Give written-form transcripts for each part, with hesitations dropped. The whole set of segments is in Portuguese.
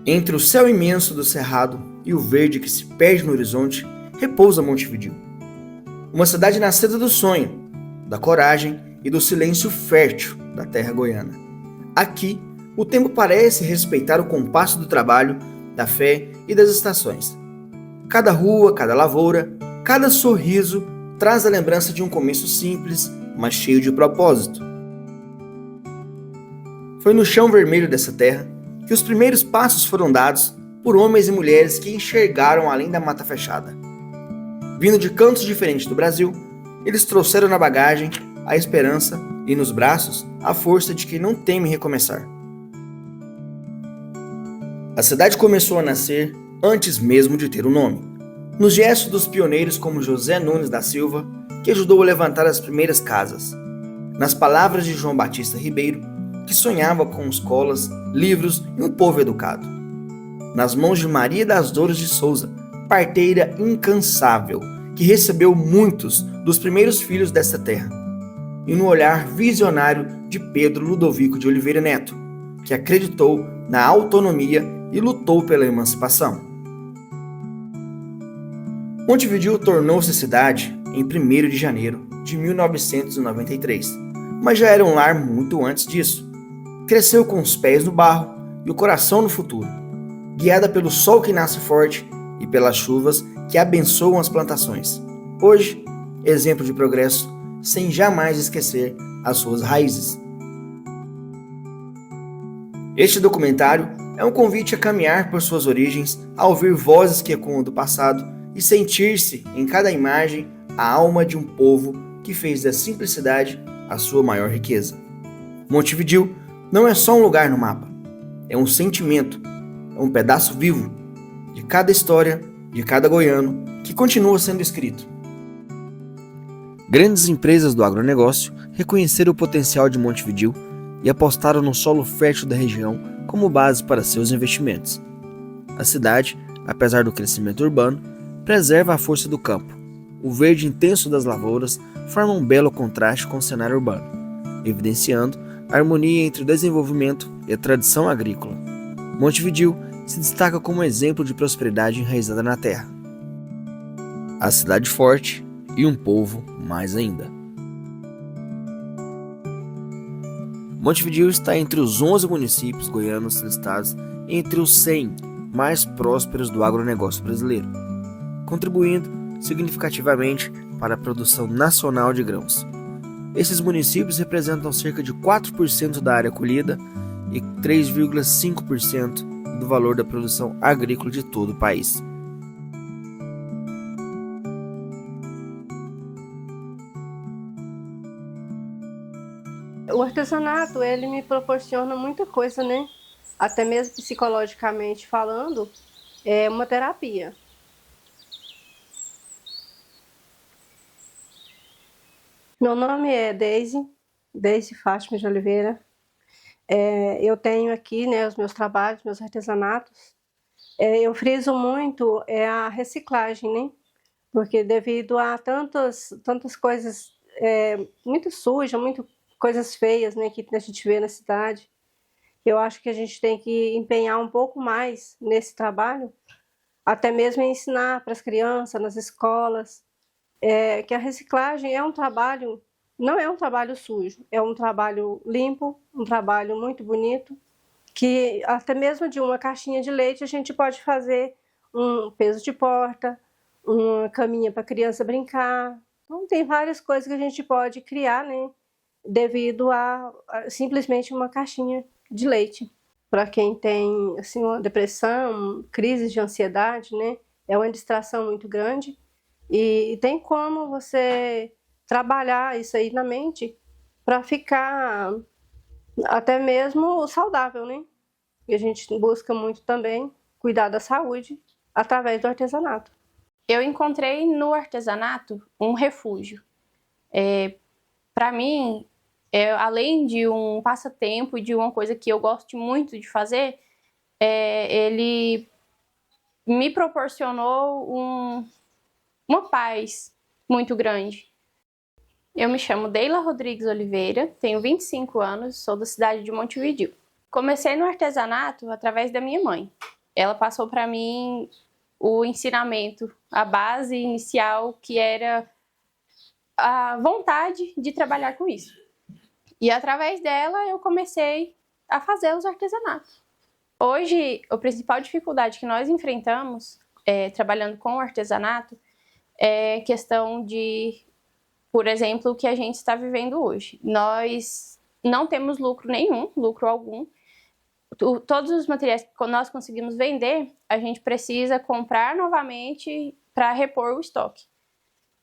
Entre o céu imenso do cerrado e o verde que se perde no horizonte, repousa Montevidéu. Uma cidade nascida do sonho, da coragem e do silêncio fértil da terra goiana. Aqui, o tempo parece respeitar o compasso do trabalho, da fé e das estações. Cada rua, cada lavoura, cada sorriso traz a lembrança de um começo simples, mas cheio de propósito. Foi no chão vermelho dessa terra que os primeiros passos foram dados por homens e mulheres que enxergaram além da mata fechada. Vindo de cantos diferentes do Brasil, eles trouxeram na bagagem a esperança e nos braços a força de quem não teme recomeçar. A cidade começou a nascer antes mesmo de ter um nome, nos gestos dos pioneiros como José Nunes da Silva, que ajudou a levantar as primeiras casas, nas palavras de João Batista Ribeiro, que sonhava com escolas, livros e um povo educado, nas mãos de Maria das Dores de Souza, parteira incansável, que recebeu muitos dos primeiros filhos desta terra, e no olhar visionário de Pedro Ludovico de Oliveira Neto, que acreditou na autonomia e lutou pela emancipação. Montevidéu tornou-se cidade em 1º de janeiro de 1993, mas já era um lar muito antes disso. Cresceu com os pés no barro e o coração no futuro, guiada pelo sol que nasce forte e pelas chuvas que abençoam as plantações. Hoje, exemplo de progresso, sem jamais esquecer as suas raízes. Este documentário é um convite a caminhar por suas origens, a ouvir vozes que ecoam do passado e sentir-se, em cada imagem, a alma de um povo que fez da simplicidade a sua maior riqueza. Montevidéu não é só um lugar no mapa, é um sentimento, é um pedaço vivo de cada história, de cada goiano, que continua sendo escrito. Grandes empresas do agronegócio reconheceram o potencial de Montevidéu e apostaram no solo fértil da região como base para seus investimentos. A cidade, apesar do crescimento urbano, preserva a força do campo. O verde intenso das lavouras forma um belo contraste com o cenário urbano, evidenciando a harmonia entre o desenvolvimento e a tradição agrícola. Montevidéu se destaca como exemplo de prosperidade enraizada na terra. A cidade forte e um povo mais ainda. Montevidéu está entre os 11 municípios goianos listados entre os 100 mais prósperos do agronegócio brasileiro, contribuindo significativamente para a produção nacional de grãos. Esses municípios representam cerca de 4% da área colhida e 3,5% do valor da produção agrícola de todo o país. O artesanato, ele me proporciona muita coisa, né? Até mesmo psicologicamente falando, é uma terapia. Meu nome é Deise Fátima de Oliveira. Eu tenho aqui, né, os meus trabalhos, meus artesanatos. Eu friso muito a reciclagem, né? Porque devido a tantas coisas muito sujas, muito coisas feias, né, que a gente vê na cidade, eu acho que a gente tem que empenhar um pouco mais nesse trabalho, até mesmo ensinar para as crianças, nas escolas, que a reciclagem é um trabalho, não é um trabalho sujo, é um trabalho limpo, um trabalho muito bonito, que até mesmo de uma caixinha de leite a gente pode fazer um peso de porta, uma caminha para a criança brincar. Então tem várias coisas que a gente pode criar, né, devido a simplesmente uma caixinha de leite. Para quem tem assim, uma depressão, crise de ansiedade, né, é uma distração muito grande. E tem como você trabalhar isso aí na mente para ficar até mesmo saudável, né? E a gente busca muito também cuidar da saúde através do artesanato. Eu encontrei no artesanato um refúgio. Para mim, além de um passatempo e de uma coisa que eu gosto muito de fazer, ele me proporcionou uma paz muito grande. Eu me chamo Deila Rodrigues Oliveira, tenho 25 anos, sou da cidade de Montevidéu. Comecei no artesanato através da minha mãe. ela passou para mim o ensinamento, a base inicial, que era a vontade de trabalhar com isso. E através dela eu comecei a fazer os artesanatos. Hoje, a principal dificuldade que nós enfrentamos trabalhando com o artesanato é questão de, por exemplo, o que a gente está vivendo hoje. Nós não temos lucro nenhum, lucro algum. Todos os materiais que nós conseguimos vender, a gente precisa comprar novamente para repor o estoque.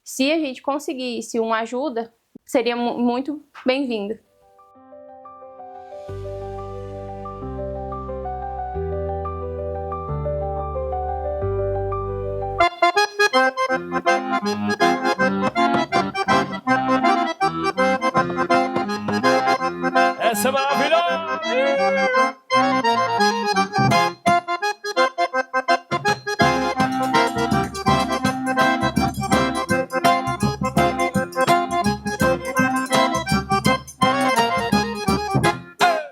Se a gente conseguisse uma ajuda, seria muito bem-vindo. Essa é maravilhosa!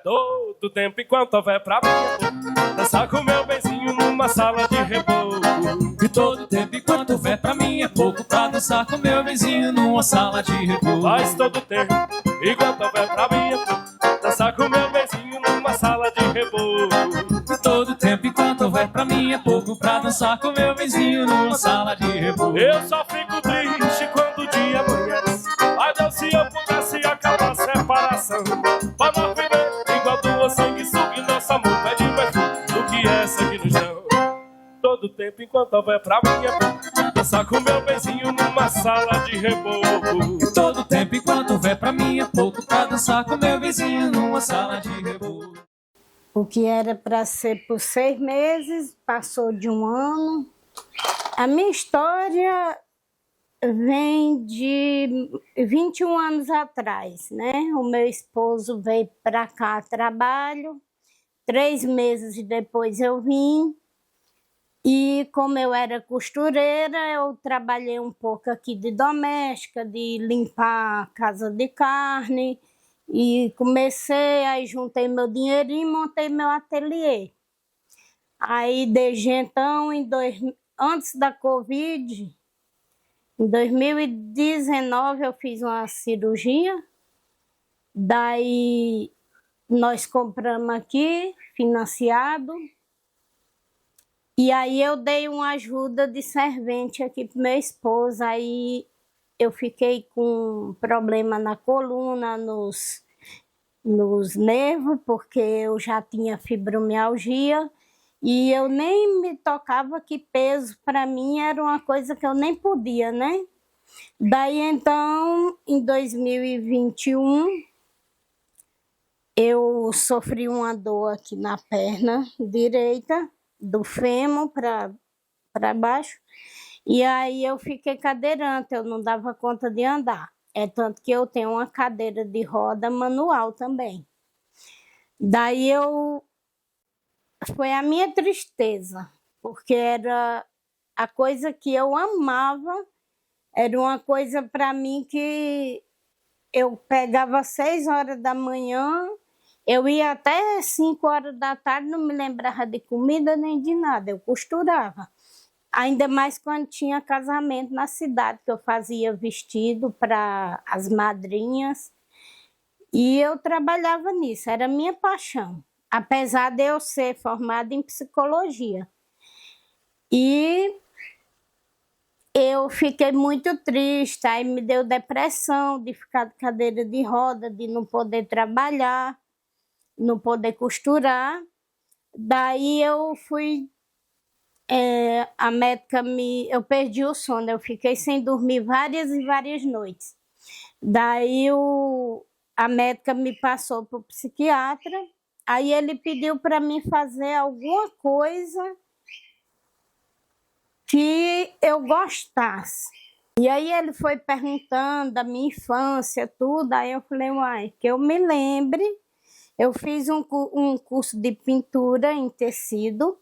Todo tempo enquanto houver pra mim, dançar com meu benzinho numa sala de repouso. E todo tempo enquanto houver pra mim é pouco pra dançar com meu vizinho numa sala de repouso. Mas todo tempo enquanto houver pra mim, dançar com meu benzinho numa sala de repouso. E todo tempo enquanto houver pra mim é pouco pra dançar com meu vizinho numa sala de repouso. Eu só fico triste quando o dia amanhece. Ai Deus, se eu pudesse acabar a separação, pra nós viver igual duas sanguessugas, e nosso amor pede mais do que essa que nos dão. Todo tempo enquanto houver pra mim é pouco, dançar com meu benzinho numa sala de repouso. E todo tempo enquanto houver pra mim é pouco pra dançar com meu vizinho numa sala de repouso. O que era para ser por 6 meses, passou de 1 ano. A minha história vem de 21 anos atrás, né? O meu esposo veio para cá a trabalho, 3 meses depois eu vim. E como eu era costureira, eu trabalhei um pouco aqui de doméstica, de limpar a casa de carne. E comecei, aí juntei meu dinheirinho e montei meu ateliê. Aí, desde então, antes da Covid, em 2019, eu fiz uma cirurgia. Daí, nós compramos aqui, financiado. E aí, eu dei uma ajuda de servente aqui para meu esposo. Aí, eu fiquei com problema na coluna, nos nervos, porque eu já tinha fibromialgia e eu nem me tocava que peso para mim era uma coisa que eu nem podia, né? Daí então, em 2021, eu sofri uma dor aqui na perna direita, do fêmur para baixo. E aí eu fiquei cadeirante, eu não dava conta de andar. É tanto que eu tenho uma cadeira de roda manual também. Daí foi a minha tristeza, porque era a coisa que eu amava, era uma coisa para mim que eu pegava 6 horas da manhã, eu ia até 5 horas da tarde, não me lembrava de comida nem de nada, eu costurava. Ainda mais quando tinha casamento na cidade, que eu fazia vestido para as madrinhas. E eu trabalhava nisso, era minha paixão. Apesar de eu ser formada em psicologia. E eu fiquei muito triste, aí me deu depressão de ficar de cadeira de roda, de não poder trabalhar, não poder costurar. Daí eu fui... a médica eu perdi o sono, eu fiquei sem dormir várias e várias noites. Daí a médica me passou para o psiquiatra, aí ele pediu para mim fazer alguma coisa que eu gostasse. E aí ele foi perguntando da minha infância, tudo, aí eu falei, uai, que eu me lembre, eu fiz um curso de pintura em tecido,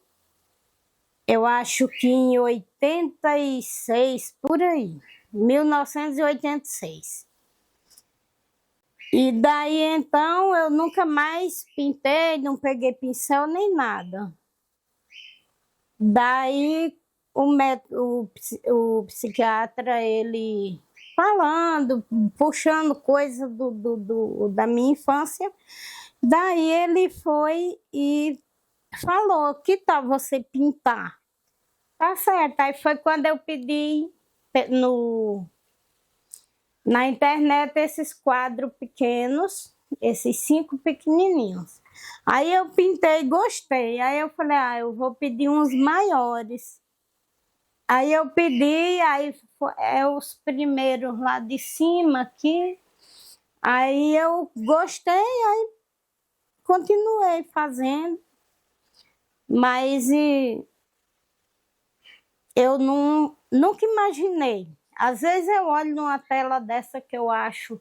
eu acho que em 86, por aí, 1986. E daí, então, eu nunca mais pintei, não peguei pincel nem nada. Daí o psiquiatra, ele falando, puxando coisa da minha infância, daí ele foi e falou, que tal você pintar? Tá certo, aí foi quando eu pedi na internet esses quadros pequenos, esses 5 pequenininhos. Aí eu pintei, gostei. Aí eu falei, eu vou pedir uns maiores. Aí eu pedi, aí os primeiros lá de cima aqui. Aí eu gostei, aí continuei fazendo. Mas eu nunca imaginei. Às vezes eu olho numa tela dessa que eu acho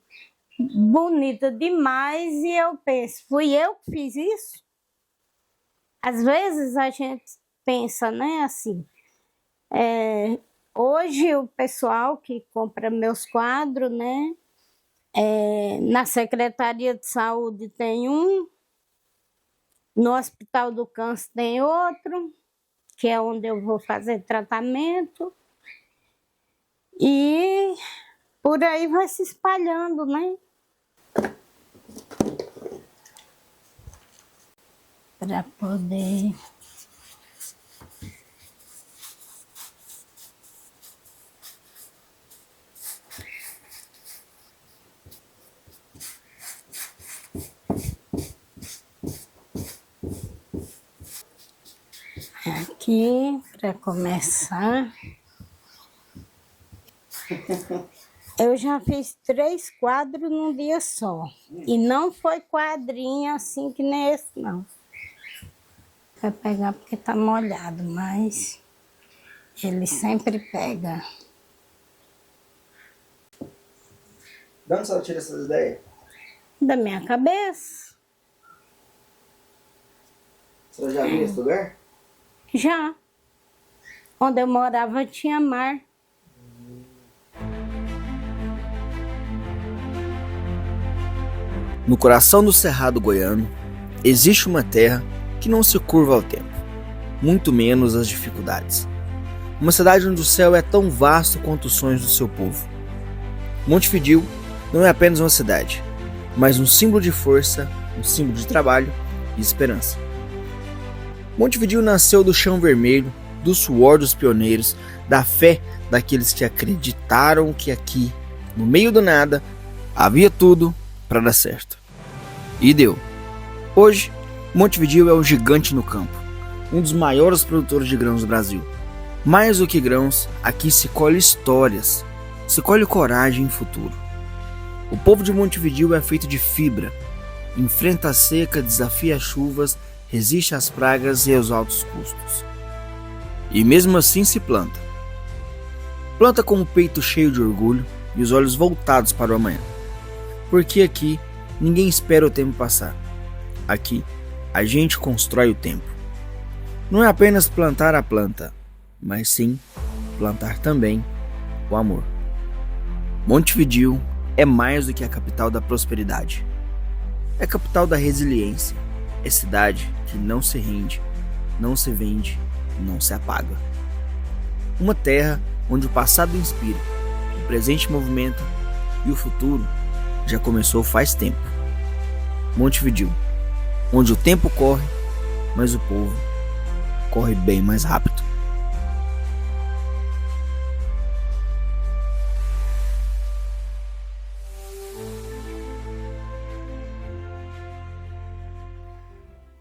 bonita demais e eu penso, fui eu que fiz isso? Às vezes a gente pensa, né, assim. Hoje o pessoal que compra meus quadros, né, na Secretaria de Saúde tem um, no Hospital do Câncer tem outro, que é onde eu vou fazer tratamento. E por aí vai se espalhando, né? Para poder... Aqui, para começar... Eu já fiz 3 quadros num dia só. E não foi quadrinho assim que nem esse, não. Vai pegar porque tá molhado, mas ele sempre pega. De onde você tira essas ideias? Da minha cabeça. Você já viu esse lugar? Já. Onde eu morava tinha mar. No coração do Cerrado Goiano, existe uma terra que não se curva ao tempo, muito menos às dificuldades. Uma cidade onde o céu é tão vasto quanto os sonhos do seu povo. Montevidéu não é apenas uma cidade, mas um símbolo de força, um símbolo de trabalho e esperança. Montevidéu nasceu do chão vermelho, do suor dos pioneiros, da fé daqueles que acreditaram que aqui, no meio do nada, havia tudo para dar certo. E deu. Hoje, Montevidéu é um gigante no campo, um dos maiores produtores de grãos do Brasil. Mais do que grãos, aqui se colhe histórias, se colhe coragem e futuro. O povo de Montevidéu é feito de fibra, enfrenta a seca, desafia as chuvas, resiste às pragas e aos altos custos. E mesmo assim se planta. Planta com o peito cheio de orgulho e os olhos voltados para o amanhã. Porque aqui ninguém espera o tempo passar. Aqui a gente constrói o tempo. Não é apenas plantar a planta, mas sim plantar também o amor. Montevidéu é mais do que a capital da prosperidade. É a capital da resiliência. É cidade que não se rende, não se vende, não se apaga. Uma terra onde o passado inspira, o presente movimenta e o futuro já começou faz tempo. Montevidéu, onde o tempo corre, mas o povo corre bem mais rápido.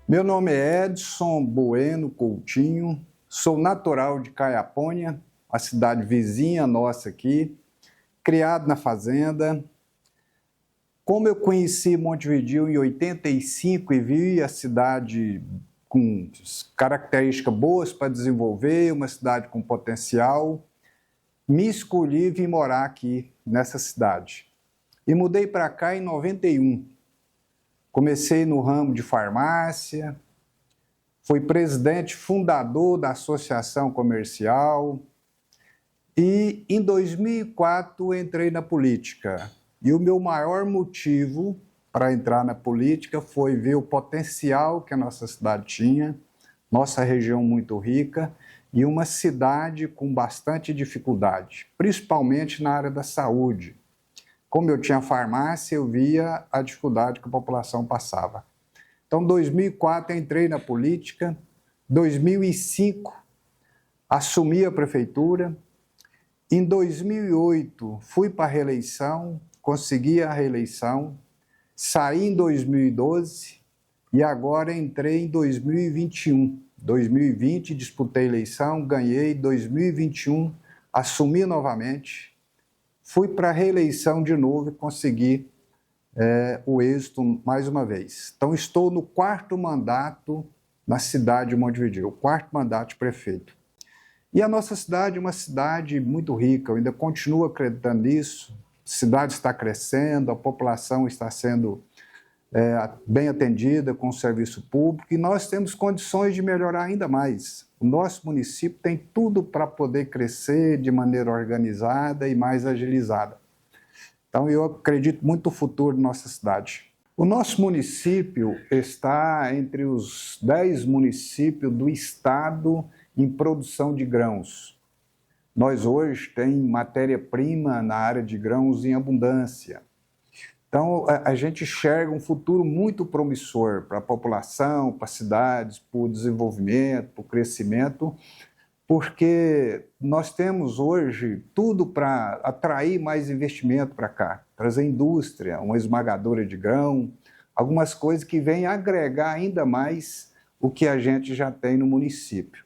Meu nome é Edson Bueno Coutinho, sou natural de Caiapônia, a cidade vizinha nossa aqui, criado na fazenda. Como eu conheci Montevidéu em 85 e vi a cidade com características boas para desenvolver, uma cidade com potencial, me escolhi e vim morar aqui nessa cidade. E mudei para cá em 91. Comecei no ramo de farmácia, fui presidente fundador da Associação Comercial e em 2004 entrei na política. E o meu maior motivo para entrar na política foi ver o potencial que a nossa cidade tinha, nossa região muito rica e uma cidade com bastante dificuldade, principalmente na área da saúde. Como eu tinha farmácia, eu via a dificuldade que a população passava. Então, em 2004, entrei na política. Em 2005, assumi a prefeitura. Em 2008, fui para a reeleição, consegui a reeleição. Saí em 2012 e agora entrei em 2021. 2020, disputei a eleição, ganhei. 2021, assumi novamente. Fui para a reeleição de novo e consegui o êxito mais uma vez. Então, estou no 4º mandato na cidade de Montevidéu, o 4º mandato de prefeito. E a nossa cidade é uma cidade muito rica, eu ainda continuo acreditando nisso. A cidade está crescendo, a população está sendo bem atendida com o serviço público e nós temos condições de melhorar ainda mais. O nosso município tem tudo para poder crescer de maneira organizada e mais agilizada. Então, eu acredito muito no futuro da nossa cidade. O nosso município está entre os 10 municípios do estado em produção de grãos. Nós hoje temos matéria-prima na área de grãos em abundância. Então, a gente enxerga um futuro muito promissor para a população, para as cidades, para o desenvolvimento, para o crescimento, porque nós temos hoje tudo para atrair mais investimento para cá, trazer indústria, uma esmagadora de grão, algumas coisas que vêm agregar ainda mais o que a gente já tem no município.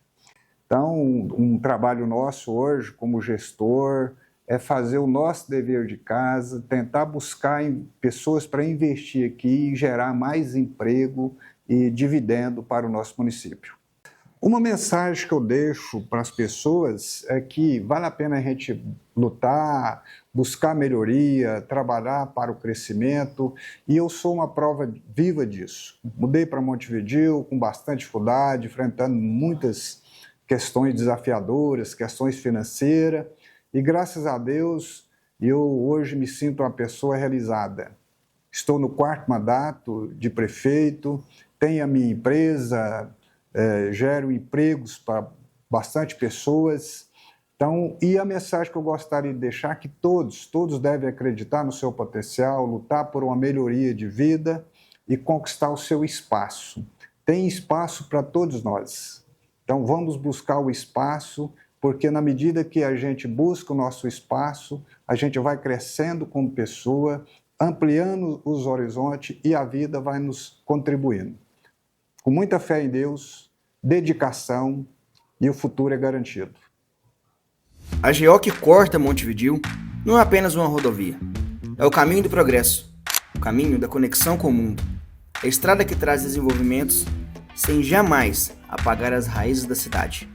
Então, um trabalho nosso hoje como gestor é fazer o nosso dever de casa, tentar buscar pessoas para investir aqui e gerar mais emprego e dividendo para o nosso município. Uma mensagem que eu deixo para as pessoas é que vale a pena a gente lutar, buscar melhoria, trabalhar para o crescimento, e eu sou uma prova viva disso. Mudei para Montevidéu com bastante dificuldade, enfrentando muitas questões desafiadoras, questões financeiras, e graças a Deus eu hoje me sinto uma pessoa realizada. Estou no 4º mandato de prefeito, tenho a minha empresa, gero empregos para bastante pessoas. Então, e a mensagem que eu gostaria de deixar é que todos devem acreditar no seu potencial, lutar por uma melhoria de vida e conquistar o seu espaço. Tem espaço para todos nós. Então, vamos buscar o espaço, porque na medida que a gente busca o nosso espaço, a gente vai crescendo como pessoa, ampliando os horizontes e a vida vai nos contribuindo. Com muita fé em Deus, dedicação e o futuro é garantido. A GO que corta Montevidéu não é apenas uma rodovia. É o caminho do progresso, o caminho da conexão com o mundo. É a estrada que traz desenvolvimentos sem jamais apagar as raízes da cidade.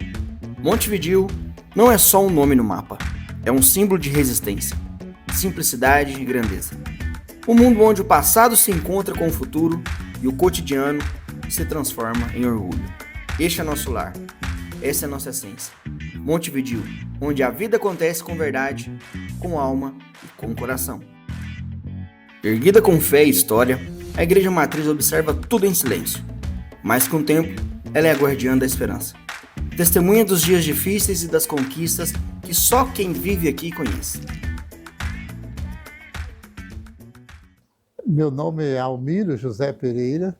Montevidéu não é só um nome no mapa, é um símbolo de resistência, simplicidade e grandeza. Um mundo onde o passado se encontra com o futuro e o cotidiano se transforma em orgulho. Este é nosso lar, essa é a nossa essência. Montevidéu, onde a vida acontece com verdade, com alma e com coração. Erguida com fé e história, a Igreja Matriz observa tudo em silêncio, mas com o tempo, ela é a guardiã da esperança. Testemunha dos dias difíceis e das conquistas que só quem vive aqui conhece. Meu nome é Almiro José Pereira,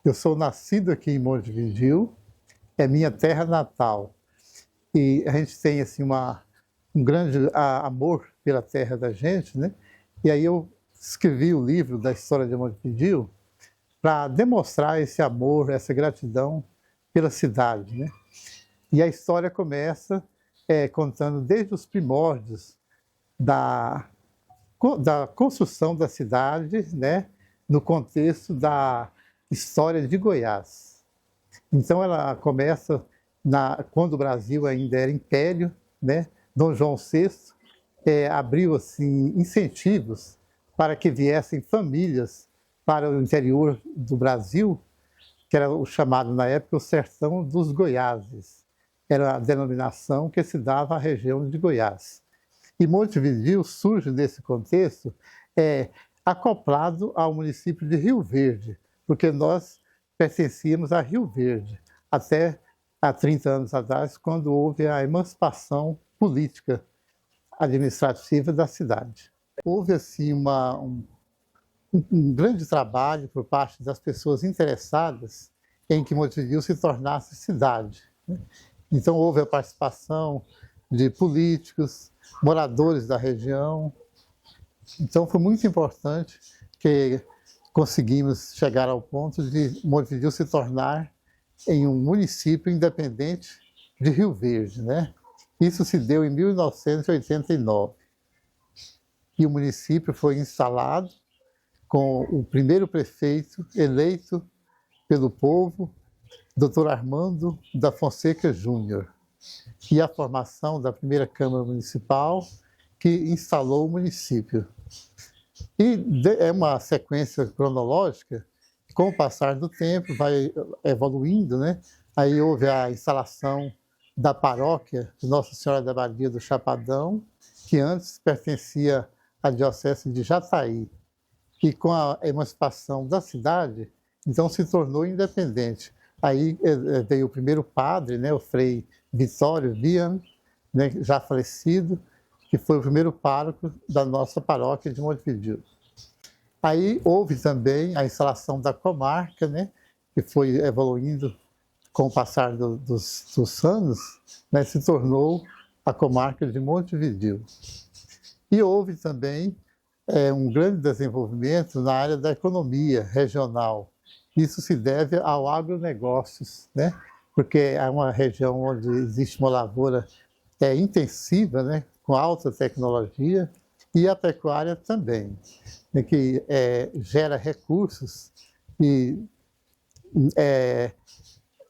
eu sou nascido aqui em Montevidéu, é minha terra natal. E a gente tem assim, um grande amor pela terra da gente, né? E aí eu escrevi o livro da história de Montevidéu para demonstrar esse amor, essa gratidão pela cidade, né? E a história começa contando desde os primórdios da construção da cidade, né? No contexto da história de Goiás. Então ela começa quando o Brasil ainda era império, né? Dom João VI abriu assim, incentivos para que viessem famílias para o interior do Brasil, que era o chamado na época o Sertão dos Goiáses. Era a denominação que se dava à região de Goiás. E Montevidéu surge nesse contexto acoplado ao município de Rio Verde, porque nós pertencíamos a Rio Verde, até há 30 anos atrás, quando houve a emancipação política administrativa da cidade. Houve assim um grande trabalho por parte das pessoas interessadas em que Montevidéu se tornasse cidade, né? Então houve a participação de políticos, moradores da região. Então foi muito importante que conseguimos chegar ao ponto de Montevidéu se tornar em um município independente de Rio Verde, né? Isso se deu em 1989. E o município foi instalado com o primeiro prefeito eleito pelo povo, Dr. Armando da Fonseca Júnior, e a formação da primeira Câmara Municipal que instalou o município. E é uma sequência cronológica, com o passar do tempo vai evoluindo, né? Aí houve a instalação da paróquia de Nossa Senhora da Badia do Chapadão, que antes pertencia à diocese de Jataí. E com a emancipação da cidade, então se tornou independente. Aí veio o primeiro padre, né, o Frei Vitório Vian, né, já falecido, que foi o primeiro pároco da nossa paróquia de Montevidéu. Aí houve também a instalação da comarca, né, que foi evoluindo com o passar dos anos, né, se tornou a comarca de Montevidéu. E houve também um grande desenvolvimento na área da economia regional. Isso se deve ao agronegócios, né, porque é uma região onde existe uma lavoura intensiva, né, com alta tecnologia, e a pecuária também, né, que gera recursos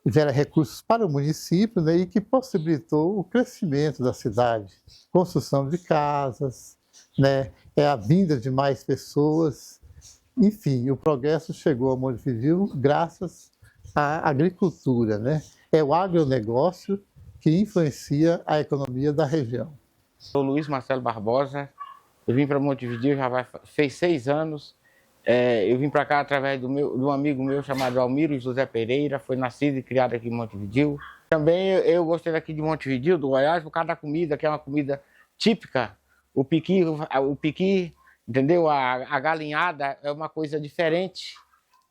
gera recursos para o município, né, e que possibilitou o crescimento da cidade, construção de casas, né, a vinda de mais pessoas, enfim, o progresso chegou a Montevidéu graças à agricultura, né? É o agronegócio que influencia a economia da região. Sou Luiz Marcelo Barbosa, eu vim para Montevidéu fez 6 anos. Eu vim para cá através de um amigo meu chamado Almiro José Pereira, foi nascido e criado aqui em Montevidéu. Também eu gostei daqui de Montevidéu, do Goiás, por causa da comida, que é uma comida típica. O piqui, entendeu? A galinhada é uma coisa diferente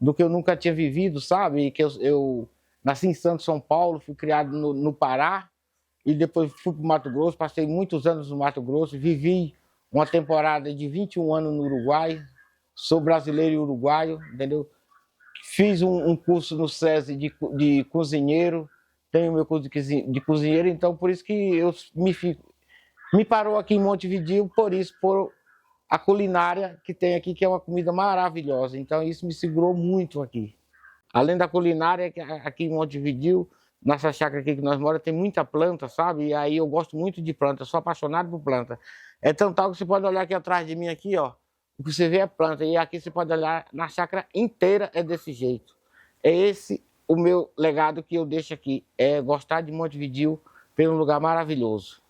do que eu nunca tinha vivido, sabe? Que eu nasci em Santos, São Paulo, fui criado no Pará e depois fui para o Mato Grosso, passei muitos anos no Mato Grosso, vivi uma temporada de 21 anos no Uruguai, sou brasileiro e uruguaio, entendeu? Fiz um curso no SESI de cozinheiro, tenho meu curso de cozinheiro, então por isso que eu me parou aqui em Montevidéu, por a culinária que tem aqui, que é uma comida maravilhosa. Então isso me segurou muito aqui. Além da culinária, aqui em Montevidéu, nessa chácara aqui que nós moramos, tem muita planta, sabe? E aí eu gosto muito de planta, sou apaixonado por planta. É tão tal que você pode olhar aqui atrás de mim, aqui, ó. O que você vê é planta. E aqui você pode olhar, na chácara inteira é desse jeito. É esse o meu legado que eu deixo aqui. É gostar de Montevidéu pelo lugar maravilhoso.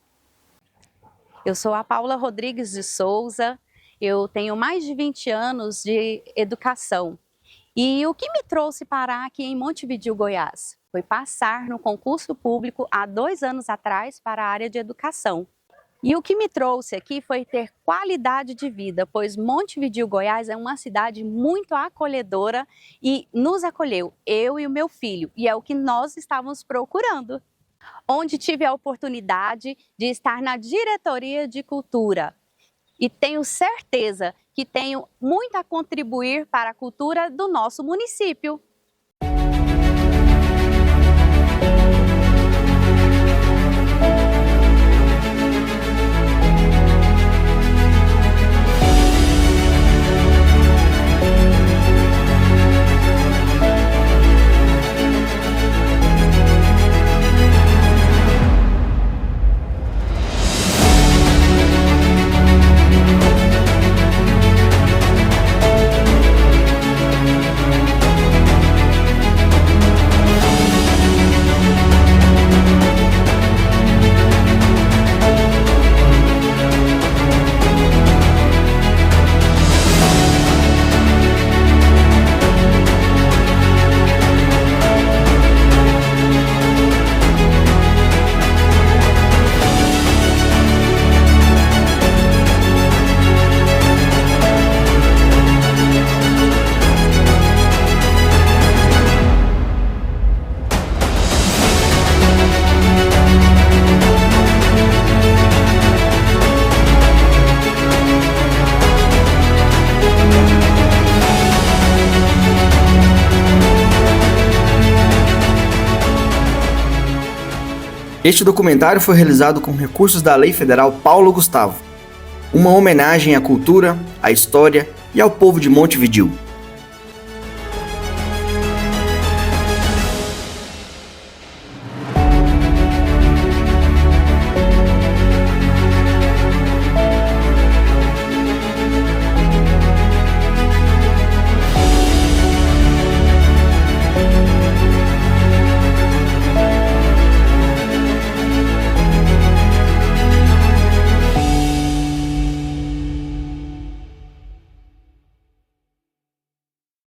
Eu sou a Paula Rodrigues de Souza, eu tenho mais de 20 anos de educação. E o que me trouxe parar aqui em Montevidéu, Goiás, foi passar no concurso público há 2 anos atrás para a área de educação. E o que me trouxe aqui foi ter qualidade de vida, pois Montevidéu, Goiás é uma cidade muito acolhedora e nos acolheu, eu e o meu filho, e é o que nós estávamos procurando. Onde tive a oportunidade de estar na diretoria de cultura. E tenho certeza que tenho muito a contribuir para a cultura do nosso município. Este documentário foi realizado com recursos da Lei Federal Paulo Gustavo, uma homenagem à cultura, à história e ao povo de Montevidéu.